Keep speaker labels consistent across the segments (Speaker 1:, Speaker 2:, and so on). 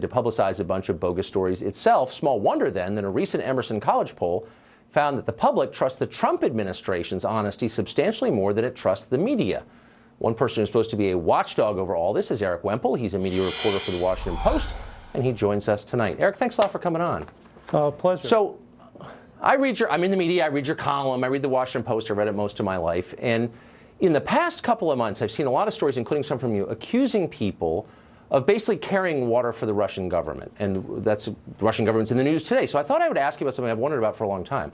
Speaker 1: to publicize a bunch of bogus stories itself. Small wonder then that a recent Emerson College poll found that the public trusts the Trump administration's honesty substantially more than it trusts the media. One person who's supposed to be a watchdog over all this is Eric Wemple. He's a media reporter for the Washington Post, and he joins us tonight. Eric, thanks a lot for coming on.
Speaker 2: Pleasure.
Speaker 1: So I'm in the media, I read your column, I read the Washington Post, I read it most of my life, and in the past couple of months, I've seen a lot of stories, including some from you, accusing people of basically carrying water for the Russian government. And the Russian government's in the news today. So I thought I would ask you about something I've wondered about for a long time,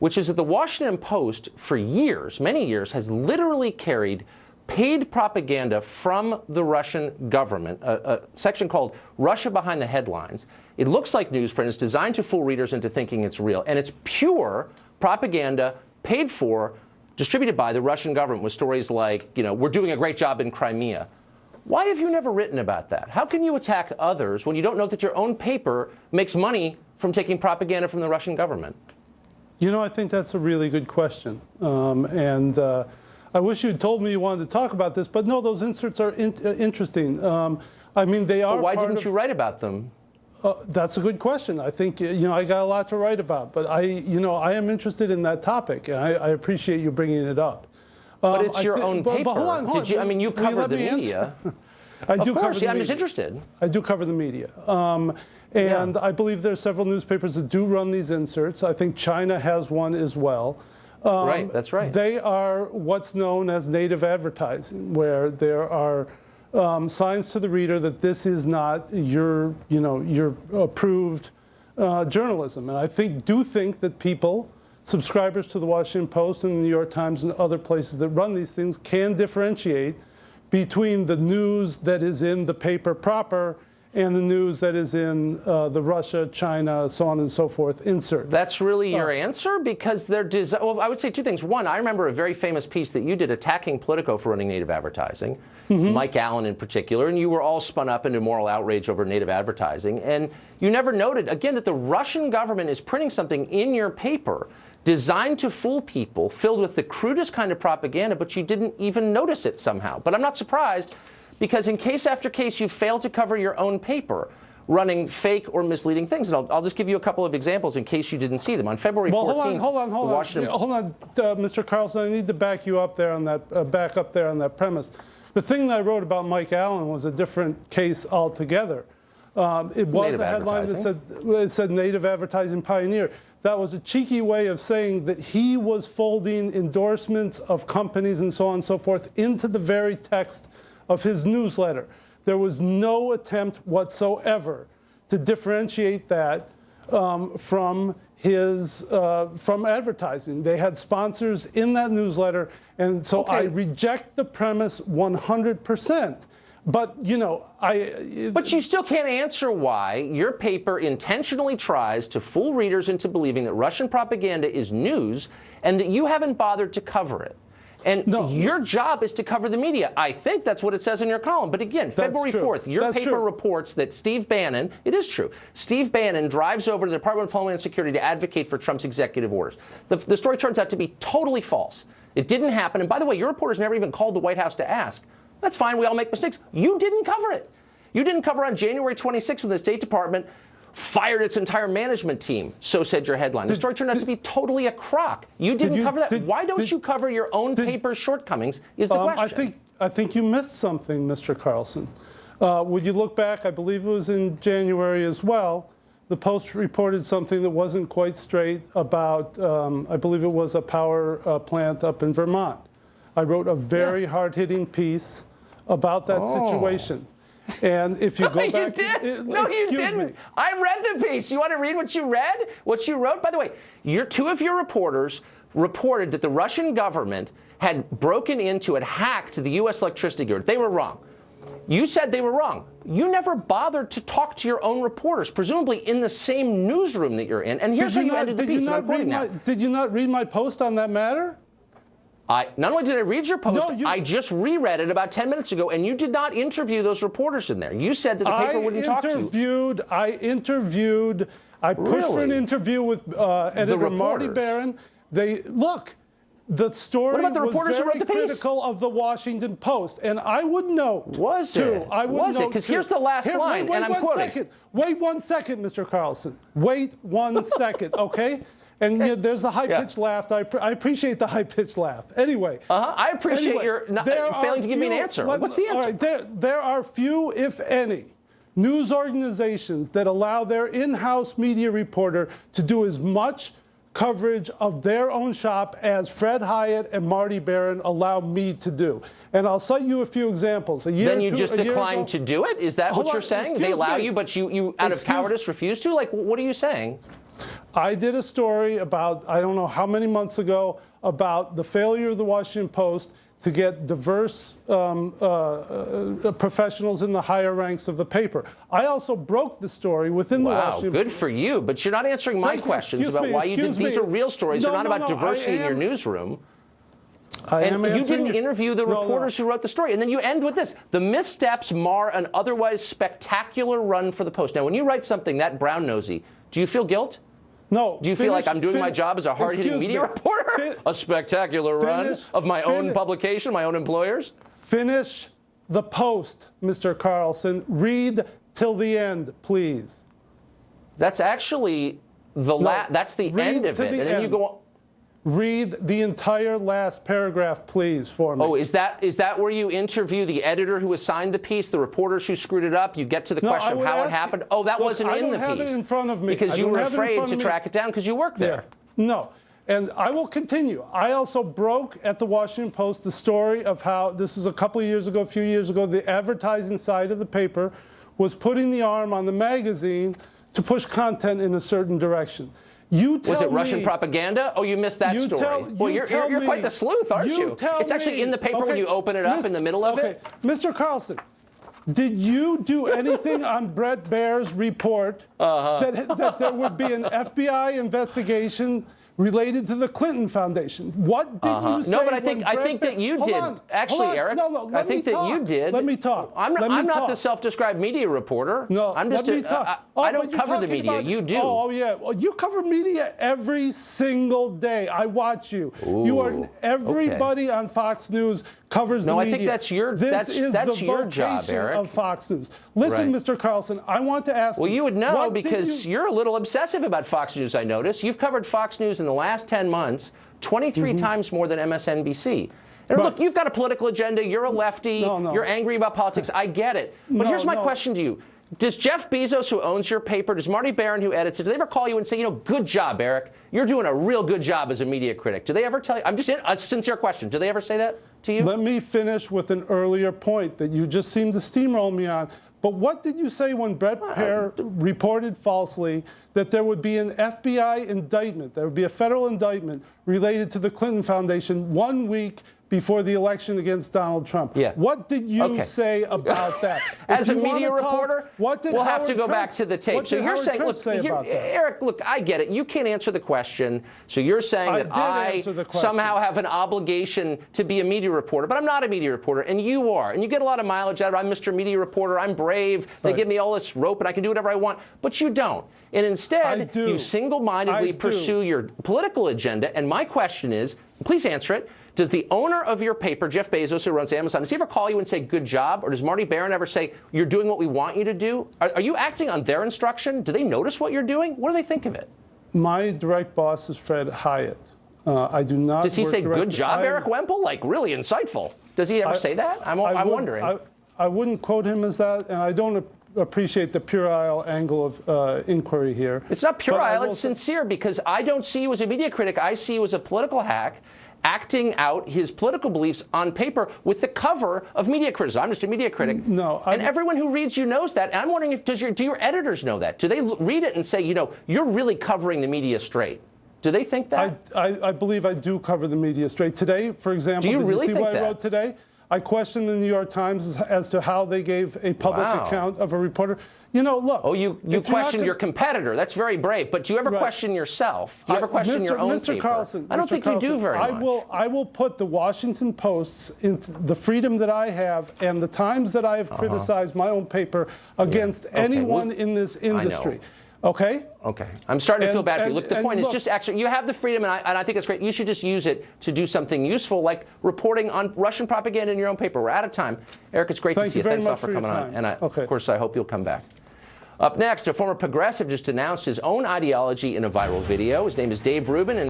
Speaker 1: which is that the Washington Post, for years, many years, has literally carried paid propaganda from the Russian government, a section called Russia Behind the Headlines. It looks like newsprint. It's designed to fool readers into thinking it's real. And it's pure propaganda paid for, distributed by the Russian government with stories like, we're doing a great job in Crimea. Why have you never written about that? How can you attack others when you don't know that your own paper makes money from taking propaganda from the Russian government?
Speaker 2: I think that's a really good question. I wish you'd told me you wanted to talk about this, but no, those inserts are interesting. They are.
Speaker 1: Well, why didn't you write about them?
Speaker 2: That's a good question. I think, I got a lot to write about, but I am interested in that topic, and I appreciate you bringing it up.
Speaker 1: But it's your own paper.
Speaker 2: But hold on.
Speaker 1: You cover the media.
Speaker 2: I do
Speaker 1: cover the media.
Speaker 2: I'm
Speaker 1: just interested.
Speaker 2: I do cover the media. I believe there are several newspapers that do run these inserts. I think China has one as well.
Speaker 1: Right, that's right.
Speaker 2: They are what's known as native advertising, where there are signs to the reader that this is not your approved journalism. And I do think that people, subscribers to the Washington Post and the New York Times and other places that run these things, can differentiate between the news that is in the paper proper and the news that is in the Russia, China, so on and so forth insert.
Speaker 1: That's really your answer? Because they're well, I would say two things. One, I remember a very famous piece that you did attacking Politico for running native advertising, Mike Allen in particular, and you were all spun up into moral outrage over native advertising. And you never noted, again, that the Russian government is printing something in your paper designed to fool people, filled with the crudest kind of propaganda, but you didn't even notice it somehow. But I'm not surprised, because in case after case, you failed to cover your own paper, running fake or misleading things. And I'll just give you a couple of examples in case you didn't see them. On February 14th,
Speaker 2: hold on, Mr. Carlson. I need to back you up there on that. Back up there on that premise. The thing that I wrote about Mike Allen was a different case altogether. It was
Speaker 1: native
Speaker 2: a headline that said native advertising pioneer. That was a cheeky way of saying that he was folding endorsements of companies and so on and so forth into the very text of his newsletter. There was no attempt whatsoever to differentiate that from advertising. They had sponsors in that newsletter, and so I reject the premise 100%. But,
Speaker 1: But you still can't answer why your paper intentionally tries to fool readers into believing that Russian propaganda is news and that you haven't bothered to cover it. And your job is to cover the media. I think that's what it says in your column. But again, February 4th, your paper reports that Steve Bannon, it is true, Steve Bannon drives over to the Department of Homeland Security to advocate for Trump's executive orders. The story turns out to be totally false. It didn't happen. And by the way, your reporters never even called the White House to ask. That's fine. We all make mistakes. You didn't cover it. You didn't cover on January 26th when the State Department fired its entire management team, so said your headline. The story turned out to be totally a crock. You didn't cover that. Why don't you cover your own paper's shortcomings is the question.
Speaker 2: I think you missed something, Mr. Carlson. Would you look back, I believe it was in January as well, the Post reported something that wasn't quite straight about, I believe it was a power plant up in Vermont. I wrote a very hard-hitting piece about that situation. And if you go back,
Speaker 1: you didn't. I read the piece. You want to read what you read? What you wrote? By the way, two of your reporters reported that the Russian government had broken into and hacked the U.S. electricity grid. They were wrong. You said they were wrong. You never bothered to talk to your own reporters, presumably in the same newsroom that you're in. And here's how you ended the piece.
Speaker 2: Did you not read my post on that matter?
Speaker 1: Not only did I read your post, I just reread it about 10 minutes ago, and you did not interview those reporters in there. You said that the paper wouldn't talk to you.
Speaker 2: I pushed for an interview with editor Marty Barron. The story
Speaker 1: What about the reporters
Speaker 2: was
Speaker 1: who
Speaker 2: very
Speaker 1: wrote the piece?
Speaker 2: critical of the Washington Post, and I would note.
Speaker 1: Was
Speaker 2: too,
Speaker 1: it?
Speaker 2: I would
Speaker 1: Was it?
Speaker 2: note
Speaker 1: Because
Speaker 2: too.
Speaker 1: here's the last line,
Speaker 2: wait
Speaker 1: and I'm
Speaker 2: one
Speaker 1: quoting.
Speaker 2: second. Wait 1 second, Mr. Carlson. Wait 1 second, okay? And there's the high-pitched laugh. I appreciate the high-pitched laugh. Anyway.
Speaker 1: I appreciate your failing to give me an answer. What's the answer?
Speaker 2: All right, there are few, if any, news organizations that allow their in-house media reporter to do as much coverage of their own shop as Fred Hyatt and Marty Barron allow me to do. And I'll cite you a few examples.
Speaker 1: Then you just declined to do it? Is that what you're saying? They allow you, but you out of cowardice refuse to? Like, what are you saying?
Speaker 2: I did a story about, I don't know how many months ago, about the failure of the Washington Post to get diverse professionals in the higher ranks of the paper. I also broke the story within the Washington Post.
Speaker 1: Good for you, but you're not answering my questions about why you did. These are real stories. They're not about diversity in your newsroom. And you didn't interview the reporters who wrote the story. And then you end with this. The missteps mar an otherwise spectacular run for the Post. Now, when you write something that brown-nosy, do you feel guilt?
Speaker 2: No.
Speaker 1: Do you feel like I'm doing my job as a hard-hitting media reporter? A spectacular run of my own publication, my own employers?
Speaker 2: Finish the Post, Mr. Carlson. Read till the end, please.
Speaker 1: That's actually that's the end of it. And then you go on.
Speaker 2: Read the entire last paragraph, please, for me.
Speaker 1: Oh, is that where you interview the editor who assigned the piece, the reporters who screwed it up? You get to the question of how it happened? Oh, that wasn't in the piece. I don't have it in
Speaker 2: front of me.
Speaker 1: Because you were afraid to track it down because you work there.
Speaker 2: No. And I will continue. I also broke at the Washington Post the story of how, this is a couple of years ago, a few years ago, the advertising side of the paper was putting the arm on the magazine to push content in a certain direction. Was it Russian
Speaker 1: propaganda? Oh, you missed that story. Well, you're quite the sleuth, aren't you? It's actually in the paper when you open it up in the middle of it.
Speaker 2: Mr. Carlson, did you do anything on Brett Baer's report that there would be an FBI investigation related to the Clinton Foundation? What did you say?
Speaker 1: No, but I think that you did. Actually, Eric, I think that you did.
Speaker 2: Let me talk.
Speaker 1: I'm not the self-described media reporter.
Speaker 2: No,
Speaker 1: I'm just I don't cover the media. You do.
Speaker 2: Oh, yeah. Well, you cover media every single day. I watch you.
Speaker 1: Ooh,
Speaker 2: everybody on Fox News covers the media.
Speaker 1: No, I think that's your job, Eric.
Speaker 2: Of Fox News. Listen, Mr. Carlson, I want to ask you.
Speaker 1: Well, you would know because you're a little obsessive about Fox News, I notice. You've covered Fox News in the last 10 months 23 times more than MSNBC. And look, you've got a political agenda. You're a lefty. You're angry about politics. I get it. But here's my question to you. Does Jeff Bezos, who owns your paper, does Marty Barron, who edits it, do they ever call you and say, good job, Eric. You're doing a real good job as a media critic? Do they ever tell you? I'm just a sincere question. Do they ever say that to you?
Speaker 2: Let me finish with an earlier point that you just seemed to steamroll me on. But what did you say when Brett Baer reported falsely that there would be an FBI indictment, there would be a federal indictment related to the Clinton Foundation 1 week before the election against Donald Trump?
Speaker 1: Yeah.
Speaker 2: What did you say about that?
Speaker 1: As a media reporter, we'll have to go back to the tape. So you're saying, look, Eric, look, I get it. You can't answer the question. So you're saying that I somehow have an obligation to be a media reporter, but I'm not a media reporter, and you are. And you get a lot of mileage out of it. I'm Mr. Media Reporter. I'm brave. They give me all this rope, and I can do whatever I want. But you don't. And instead, you single-mindedly pursue your political agenda. And my question is, please answer it. Does the owner of your paper, Jeff Bezos, who runs Amazon, does he ever call you and say, good job? Or does Marty Barron ever say, you're doing what we want you to do? Are you acting on their instruction? Do they notice what you're doing? What do they think of it?
Speaker 2: My direct boss is Fred Hyatt. I do not.
Speaker 1: Does he say, good job, Eric Wemple? Like, really insightful. Does he ever say that? I'm wondering.
Speaker 2: I wouldn't quote him as that, and I don't appreciate the puerile angle of inquiry here.
Speaker 1: It's not puerile, it's sincere, because I don't see you as a media critic. I see you as a political hack acting out his political beliefs on paper with the cover of media criticism. I'm just a media critic.
Speaker 2: No,
Speaker 1: and everyone who reads you knows that. And I'm wondering, do your editors know that? Do they read it and say, you're really covering the media straight? Do they think that?
Speaker 2: I believe I do cover the media straight. Today, for example,
Speaker 1: did you see what
Speaker 2: I wrote today? I questioned the New York Times as to how they gave a public account of a reporter. Look.
Speaker 1: Oh, you questioned your competitor. That's very brave. But do you ever question yourself? Do you ever question your own
Speaker 2: Mr.
Speaker 1: paper?
Speaker 2: Carlson,
Speaker 1: I don't think you do very much.
Speaker 2: I will put the Washington Post's, into the freedom that I have and the times that I have criticized my own paper against anyone in this industry. Okay?
Speaker 1: Okay. I'm starting to feel bad for you. Look, the point is
Speaker 2: look,
Speaker 1: just actually, you have the freedom, and I think it's great. You should just use it to do something useful, like reporting on Russian propaganda in your own paper. We're out of time. Eric, it's great to see you. Thanks a lot for coming on. And of course, I hope you'll come back. Up next, a former progressive just announced his own ideology in a viral video. His name is Dave Rubin. And